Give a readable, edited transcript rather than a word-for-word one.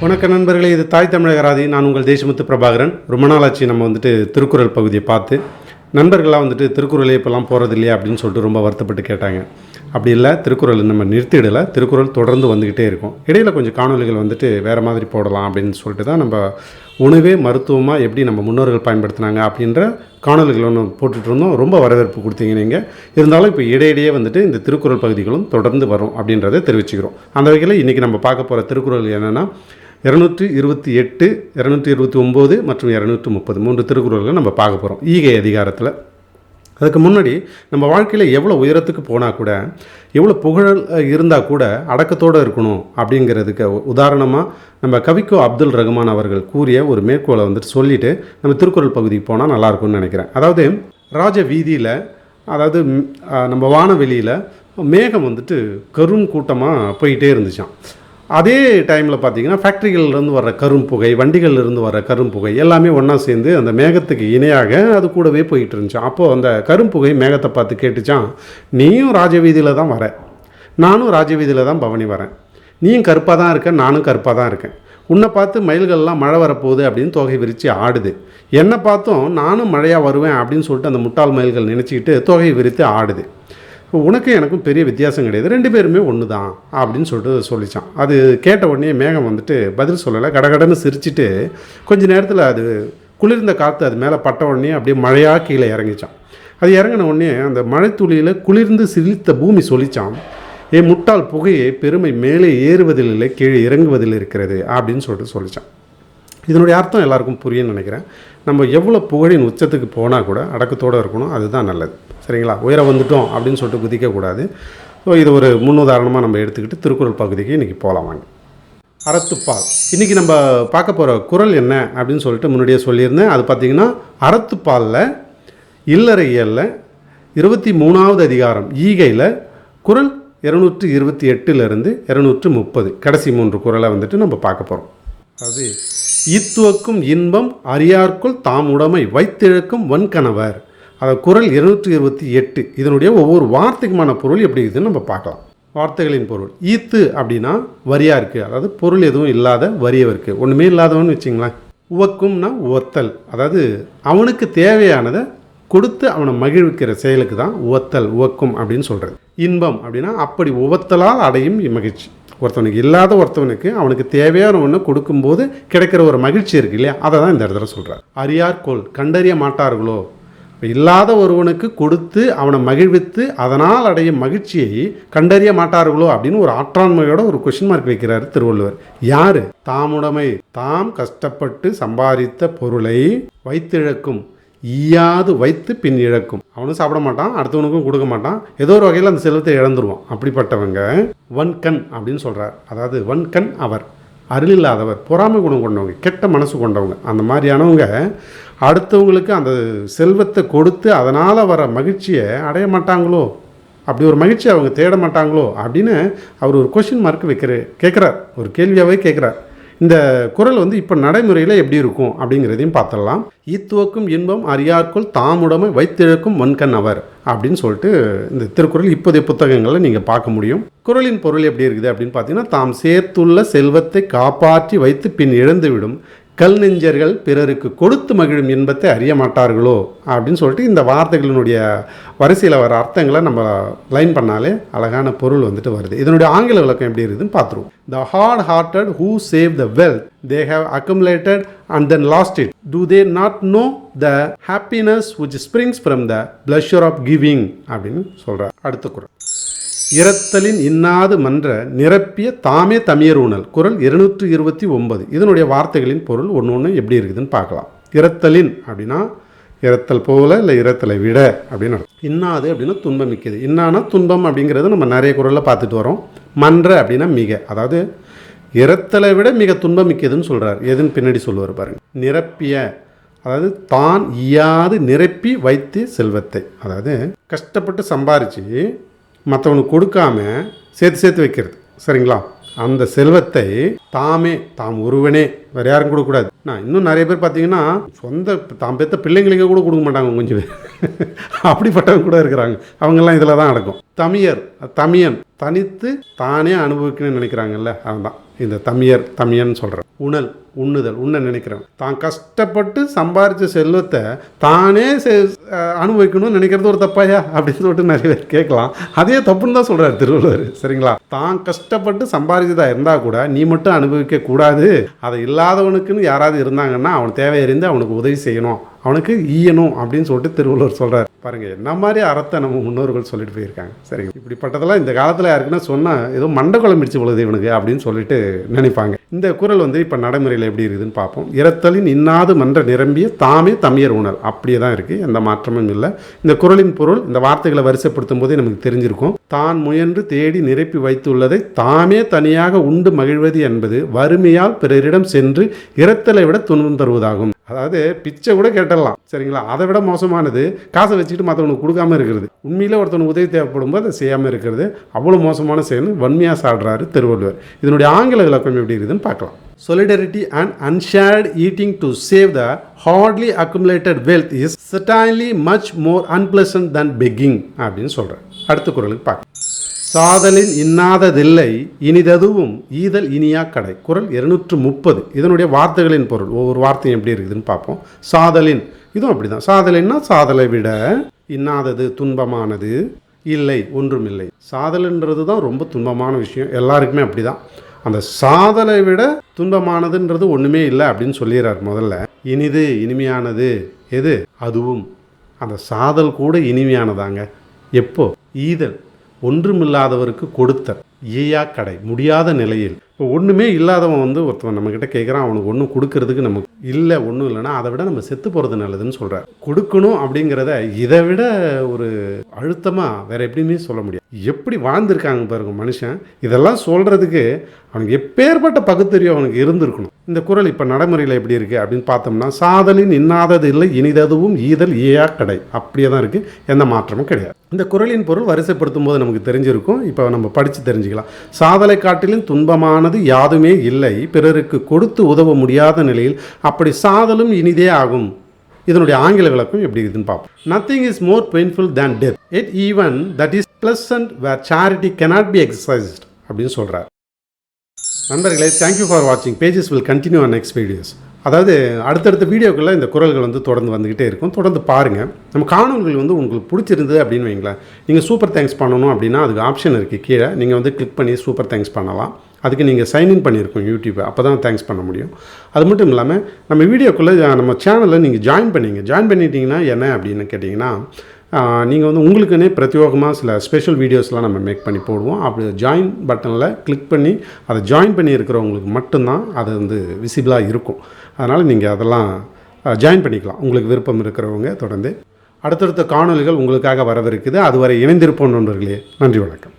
வணக்கம் நண்பர்களே, இது தாய் தமிழ் அகராதி. நான் உங்கள் தேசமுத்து பிரபாகரன். ரொம்ப நாளாச்சு நம்ம திருக்குறள் பகுதியை பார்த்து. நண்பர்களாக திருக்குறளே இப்போலாம் போகிறது இல்லையா அப்படின்னு சொல்லிட்டு ரொம்ப வருத்தப்பட்டு கேட்டாங்க. அப்படி இல்லை, திருக்குறள் நம்ம நிறுத்திடலை, திருக்குறள் தொடர்ந்து வந்துக்கிட்டே இருக்கும். இடையில் கொஞ்சம் காணொலிகள் வேறு மாதிரி போடலாம் அப்படின்னு சொல்லிட்டு தான் நம்ம உணவே மருத்துவமாக எப்படி நம்ம முன்னோர்கள் பயன்படுத்தினாங்க அப்படின்ற காணொலிகள் ஒன்று போட்டுட்டு இருந்தோம். ரொம்ப வரவேற்பு கொடுத்தீங்க நீங்கள். இருந்தாலும் இப்போ இடையிடையே இந்த திருக்குறள் பகுதிகளும் தொடர்ந்து வரும் அப்படின்றத தெரிவிச்சுக்கிறோம். அந்த வகையில் இன்றைக்கி நம்ம பார்க்க போகிற திருக்குறள் என்னென்னா 228, 229 மற்றும் 230 3 திருக்குறள்கள் நம்ம பார்க்க போகிறோம் ஈகை அதிகாரத்தில். அதுக்கு முன்னாடி நம்ம வாழ்க்கையில் எவ்வளோ உயரத்துக்கு போனால் கூட, எவ்வளோ புகழ் இருந்தால் கூட அடக்கத்தோடு இருக்கணும் அப்படிங்கிறதுக்கு உதாரணமாக நம்ம கவிக்கோ அப்துல் ரஹ்மான் அவர்கள் கூறிய ஒரு மேற்கோளை சொல்லிவிட்டு நம்ம திருக்குறள் பகுதிக்கு போனால் நல்லாயிருக்கும்னு நினைக்கிறேன். அதாவது ராஜ வீதியில், அதாவது நம்ம வானவெளியில் மேகம் கரும் கூட்டமாக போயிட்டே இருந்துச்சான். அதே டைமில் பார்த்திங்கன்னா ஃபேக்ட்ரிகள்லேருந்து வர்ற கரும்புகை, வண்டிகள்லேருந்து வர்ற கரும்புகை எல்லாமே ஒன்றா சேர்ந்து அந்த மேகத்துக்கு இணையாக அது கூடவே போயிட்டு இருந்துச்சான். அப்போது அந்த கரும்புகை மேகத்தை பார்த்து கேட்டுச்சான், நீயும் ராஜவீதியில் தான் வர, நானும் ராஜவீதியில் தான் பவனி வரேன். நீயும் கருப்பாக தான் இருக்க, நானும் கருப்பாக தான் இருக்கேன். உன்னை பார்த்து மயில்கள்லாம் மழை வரப்போகுது அப்படின்னு தொகை விரித்து ஆடுது. என்னை பார்த்தும் நானும் மழையாக வருவேன் அப்படின்னு சொல்லிட்டு அந்த முட்டாள் மயில்கள் நினச்சிக்கிட்டு தொகை விரித்து ஆடுது. உனக்கும் எனக்கும் பெரிய வித்தியாசம் கிடையாது, 2 பேருமே ஒன்று தான் அப்படின்னு சொல்லிட்டு சொல்லிச்சான். அது கேட்ட உடனே மேகம் பதில் சொல்லலை, கடகடன்னு சிரிச்சிட்டு கொஞ்சம் நேரத்தில் அது குளிர்ந்த காற்று அது மேலே பட்ட உடனே அப்படியே மழையாக கீழே இறங்கிச்சான். அது இறங்கின உடனே அந்த மழைத்துளியில் குளிர்ந்து சிரித்த பூமி சொல்லிச்சான், முட்டாள் புகையை பெருமை மேலே ஏறுவதில் இல்லை, கீழே இறங்குவதில் இருக்கிறது அப்படின்னு சொல்லிச்சான். இதனுடைய அர்த்தம் எல்லாருக்கும் புரியும்னு நினைக்கிறேன். நம்ம எவ்வளோ புகழின் உச்சத்துக்கு போனால் கூட அடக்கத்தோடு இருக்கணும், அதுதான் நல்லது. சரிங்களா? உயர வந்துட்டோம் அப்படின்னு சொல்லிட்டு குதிக்கக்கூடாது. ஸோ இது ஒரு முன்னுதாரணமாக நம்ம எடுத்துக்கிட்டு திருக்குறள் பகுதிக்கு இன்றைக்கி போகலாம் வாங்க. அறத்துப்பால். இன்றைக்கி நம்ம பார்க்க போகிற குறள் என்ன அப்படின்னு சொல்லிட்டு முன்னாடியே சொல்லியிருந்தேன். அது பார்த்திங்கன்னா அறத்துப்பாலில் இல்லறையியலில் 23வது அதிகாரம் ஈகையில் குறள் 228 230 கடைசி 3 குறளை நம்ம பார்க்க போகிறோம். அது ஈத்துவக்கும் இன்பம் அறியார்க்குள் தாம் உடைமை வைத்திழக்கும் வன்கணவர். அது குறள் 228. இதனுடைய ஒவ்வொரு வார்த்தைக்குமான பொருள் எப்படி இருக்குதுன்னு நம்ம பார்க்கலாம். வார்த்தைகளின் பொருள். ஈத்து அப்படின்னா வரியா இருக்குது, அதாவது பொருள் எதுவும் இல்லாத வரியவருக்கு, ஒன்றுமே இல்லாதவன்னு வச்சிங்களேன். உவக்கும்னா உவத்தல், அதாவது அவனுக்கு தேவையானதை கொடுத்து அவனை மகிழ்விக்கிற செயலுக்கு தான் உவத்தல், உவக்கும் அப்படின்னு சொல்கிறது. இன்பம் அப்படின்னா அப்படி உவத்தலால் அடையும் மகிழ்ச்சி. ஒருத்தவனுக்கு இல்லாத ஒருத்தவனுக்கு அவனுக்கு தேவையான ஒன்று கொடுக்கும்போது கிடைக்கிற ஒரு மகிழ்ச்சி இருக்கு இல்லையா, அதை தான் இந்த இடத்துல சொல்கிறார். அறியார்கோள், கண்டறிய மாட்டார்களோ. இல்லாத ஒருவனுக்கு கொடுத்து அவனை மகிழ்வித்து அதனால் அடையும் மகிழ்ச்சியை கண்டறிய மாட்டார்களோ அப்படின்னு ஒரு ஆற்றாண்மையோட ஒரு கொஸ்டின் மார்க் வைக்கிறார் திருவள்ளுவர். யாரு? தாமுடைமை, தாம் கஷ்டப்பட்டு சம்பாதித்த பொருளை வைத்திழக்கும், ஈயாது வைத்து பின் இழக்கும். அவனும் சாப்பிட மாட்டான், அடுத்தவனுக்கும் கொடுக்க மாட்டான், ஏதோ ஒரு வகையில் அந்த செல்வத்தை இழந்துருவான். அப்படிப்பட்டவங்க வன்கண் அப்படின்னு சொல்கிறார். அதாவது வன்கண் அவர், அருள் இல்லாதவர், பொறாமை குணம் கொண்டவங்க, கெட்ட மனசு கொண்டவங்க. அந்த மாதிரியானவங்க அடுத்தவங்களுக்கு அந்த செல்வத்தை கொடுத்து அதனால் வர மகிழ்ச்சியை அடைய மாட்டாங்களோ, அப்படி ஒரு மகிழ்ச்சியை அவங்க தேட மாட்டாங்களோ அப்படின்னு அவர் ஒரு கொஸ்டின் மார்க் கேட்குறார், ஒரு கேள்வியாகவே கேட்குறார். இந்த குறள் இப்போ நடைமுறையில் எப்படி இருக்கும் அப்படிங்கிறதையும் பார்த்துடலாம். ஈத்துவக்கும் இன்பம் அறியார்க்குள் தாமுடைமை வைத்திழக்கும் வன்கண் அவர் அப்படின்னு சொல்லிட்டு இந்த திருக்குறள் இப்போதைய புத்தகங்களில் நீங்கள் பார்க்க முடியும். குறளின் பொருள் எப்படி இருக்குது அப்படின்னு பார்த்தீங்கன்னா, தாம் சேர்த்துள்ள செல்வத்தை காப்பாற்றி வைத்து பின் இழந்துவிடும் கல் நெஞ்சர்கள் பிறருக்கு கொடுத்து மகிழும் இன்பத்தை அறிய மாட்டார்களோ அப்படின்னு சொல்லிட்டு இந்த வார்த்தைகளினுடைய வரிசையில் வர அர்த்தங்களை நம்ம லைன் பண்ணாலே அழகான பொருள் வருது. இதனுடைய ஆங்கில விளக்கம் எப்படி இருக்குதுன்னு பார்த்துருவோம். The hard hearted who save the wealth they have accumulated and then lost it, do they not know the happiness which springs from the pleasure of giving அப்படின்னு சொல்கிறார். அடுத்த குறள். இரத்தலின் இன்னாது மன்ற நிரப்பிய தாமே தமியர் ஊனல். குறள் 229. இதனுடைய வார்த்தைகளின் பொருள் ஒன்று எப்படி இருக்குதுன்னு பார்க்கலாம். இரத்தலின் அப்படின்னா இரத்தல் போல, இல்லை இரத்தலை விட அப்படின்னு அர்த்தம். இன்னாது அப்படின்னா துன்பம் மிக்கது. இன்னானா துன்பம் அப்படிங்கிறது நம்ம நிறைய குறளில் பார்த்துட்டு வரோம். மன்ற அப்படின்னா மிக, அதாவது இரத்தலை விட மிக துன்பம் மிக்கதுன்னு சொல்கிறார். எதுன்னு பின்னாடி சொல்லுவார் பாருங்க. நிரப்பிய, அதாவது தான் ஈயாது நிரப்பி வைத்து செல்வத்தை, அதாவது கஷ்டப்பட்டு சம்பாரித்து மற்றவனுக்கு கொடுக்காம சேர்த்து வைக்கிறது. சரிங்களா? அந்த செல்வத்தை தாம் ஒருவனே, வேறு யாரும் கொடுக்கக்கூடாது. நான் இன்னும் நிறைய பேர் பார்த்தீங்கன்னா தாம் பெற்ற பிள்ளைங்களுக்கு கூட கொடுக்க மாட்டாங்க, கொஞ்சம் பேர் அப்படிப்பட்டவங்க கூட இருக்கிறாங்க. அவங்கெல்லாம் இதில் தான் நடக்கும். தமியன் தனித்து தானே அனுபவிக்கணும்னு நினைக்கிறாங்கல்ல, அதுதான் இந்த தமியன் சொல்கிறேன். உணல் உண்ணுதல் உண்ண நினைக்கிறவன். தான் கஷ்டப்பட்டு சம்பாரித்த செல்வத்தை தானே அனுபவிக்கணும்னு நினைக்கிறது ஒரு தப்பாயா அப்படின்னு சொல்லிட்டு நிறைய பேர் கேட்கலாம். அதே தப்புன்னு தான் சொல்கிறார் திருவள்ளுவர். சரிங்களா? தான் கஷ்டப்பட்டு சம்பாதிச்சதா இருந்தால் கூட நீ மட்டும் அனுபவிக்க கூடாது, அதை இல்லாதவனுக்குன்னு யாராவது இருந்தாங்கன்னா அவன் தேவையறிந்து அவனுக்கு உதவி செய்யணும், அவனுக்கு ஈயணும் அப்படின்னு சொல்லிட்டு திருவள்ளுவர் சொல்கிறார். பாருங்கள், என்ன மாதிரி அறத்தை நம்ம முன்னோர்கள் சொல்லிட்டு போயிருக்காங்க. சரிங்க, இப்படிப்பட்டதெல்லாம் இந்த காலத்தில் யாருக்குன்னா சொன்னால் ஏதோ மண்டை குழம்பிடிச்சு பொழுது இவனுக்கு அப்படின்னு சொல்லிட்டு நினைப்பாங்க. இந்த குறள் வந்து இப்போ நடைமுறையில் எப்படி இருக்குதுன்னு பார்ப்போம். இரத்தலின் இன்னாது மன்ற நிரம்பிய தாமே தமியர் உணர், அப்படியே தான் இருக்குது, எந்த மாற்றமும் இல்லை. இந்த குறளின் பொருள் இந்த வார்த்தைகளை வரிசைப்படுத்தும் போதே நமக்கு தெரிஞ்சிருக்கும். தான் முயன்று தேடி நிரப்பி வைத்துள்ளதை தாமே தனியாக உண்டு மகிழ்வது என்பது வறுமையால் பிறரிடம் சென்று இரத்தலை விட துன்பம் தருவதாகும். அதாவது பிச்சை கூட கேட்டலாம். சரிங்களா? அதை விட மோசமானது காசை வச்சுக்கிட்டு மற்றவனுக்கு கொடுக்காம இருக்கிறது. உண்மையிலே ஒருத்தவனுக்கு உதவி தேவைப்படும் போது அதை செய்யாமல் இருக்கிறது அவ்வளோ மோசமான செயல் வன்மையாக சாடுறாரு திருவள்ளுவர். இதனுடைய ஆங்கில விளக்கம் எப்படி இருக்குதுன்னு பார்க்கலாம். Solidarity and unshared eating to save the hardly accumulated wealth is certainly much more unpleasant than begging அப்படின்னு சொல்கிறேன். அடுத்த குறளுக்கு பார்க்கலாம். சாதலின் இன்னாததில்லை இனிததுவும் ஈதல் இனியா கடை. குறள் 230. இதனுடைய வார்த்தைகளின் பொருள் ஒவ்வொரு வார்த்தையும் எப்படி இருக்குதுன்னு பார்ப்போம். சாதலின், இதுவும் அப்படி தான். சாதலின்னா சாதலை விட, இன்னாதது துன்பமானது, இல்லை ஒன்றும் இல்லை. சாதல்ன்றது தான் ரொம்ப துன்பமான விஷயம், எல்லாருக்குமே அப்படி தான். அந்த சாதலை விட துன்பமானதுன்றது ஒன்றுமே இல்லை அப்படின்னு சொல்லிடுறார் முதல்ல. இனிது இனிமையானது எது? அதுவும். அந்த சாதல் கூட இனிமையானதாங்க. எப்போ? ஈதல், ஒன்றுமில்லாதவருக்கு கொடுத்தல், ஈயா கடை, முடியாத நிலையில். இப்போ ஒன்றுமே இல்லாதவன் வந்து ஒருத்தவன் நம்மக்கிட்ட கேட்குறான், அவனுக்கு ஒன்றும் கொடுக்கறதுக்கு நமக்கு இல்லை, ஒன்றும் இல்லைன்னா அதை விட நம்ம செத்து போகிறது நல்லதுன்னு சொல்கிறார். கொடுக்கணும் அப்படிங்கிறத இதை விட ஒரு அழுத்தமாக வேறு எப்படியுமே சொல்ல முடியாது. எப்படி வாழ்ந்திருக்காங்க பாருங்க மனுஷன். இதெல்லாம் சொல்கிறதுக்கு அவனுக்கு எப்பேற்பட்ட பகுத்தறிவு அவனுக்கு இருந்திருக்கணும். இந்த குறள் இப்போ நடைமுறையில் எப்படி இருக்குது அப்படின்னு பார்த்தோம்னா, சாதலின் இன்னாதது இல்லை இனிததுவும் ஈதல் ஈயா கடை, அப்படியே தான் இருக்குது, எந்த மாற்றமும் கிடையாது. இந்த குறளின் பொருள் வரிசைப்படுத்தும் போது நமக்கு தெரிஞ்சிருக்கும். இப்போ நம்ம படித்து தெரிஞ்சுக்கலாம். சாதலை காட்டிலும் துன்பமானது யாதுமே இல்லை, பிறருக்கு கொடுத்து உதவ முடியாத நிலையில் அப்படி சாதலும் இனிதே ஆகும். இதனுடைய ஆங்கில விளக்கம் எப்படி இருக்குதுன்னு பார்ப்போம். Nothing is more painful than death, it even that is pleasant where charity cannot be exercised அப்படின்னு சொல்கிறார். நண்பர்களே, தேங்க்யூ ஃபார் வாட்சிங். Pages will continue on next videos. அதாவது அடுத்தடுத்த வீடியோக்களில் இந்த குறள்கள் வந்து தொடர்ந்து வந்துக்கிட்டே இருக்கும். தொடர்ந்து பாருங்கள். நம்ம காணொலிகள் வந்து உங்களுக்கு பிடிச்சிருந்தது அப்படின்னு வைங்களேன், நீங்கள் சூப்பர் தேங்க்ஸ் பண்ணணும் அப்படின்னா அதுக்கு ஆப்ஷன் இருக்குது கீழே. நீங்கள் வந்து கிளிக் பண்ணி சூப்பர் தேங்க்ஸ் பண்ணலாம். அதுக்கு நீங்கள் சைன்இன் பண்ணியிருக்கோம் யூடியூப்பை, அப்போ தான் தேங்க்ஸ் பண்ண முடியும். அது மட்டும் இல்லாமல் நம்ம வீடியோக்குள்ளே நம்ம சேனலில் நீங்கள் ஜாயின் பண்ணிட்டீங்கன்னா என்ன அப்படின்னு கேட்டிங்கன்னா, நீங்கள் வந்து உங்களுக்குன்னே பிரத்யோகமாக சில ஸ்பெஷல் வீடியோஸ்லாம் நம்ம மேக் பண்ணி போடுவோம். அப்படி ஜாயின் பட்டனில் கிளிக் பண்ணி அதை ஜாயின் பண்ணி இருக்கிறவங்களுக்கு மட்டும்தான் அது வந்து விசிபிளாக இருக்கும். அதனால் நீங்கள் அதெல்லாம் ஜாயின் பண்ணிக்கலாம், உங்களுக்கு விருப்பம் இருக்கிறவங்க. தொடர்ந்து அடுத்தடுத்த காணொலிகள் உங்களுக்காக வரவிருக்குது. அதுவரை இணைந்திருப்போம் நண்பர்களே. நன்றி, வணக்கம்.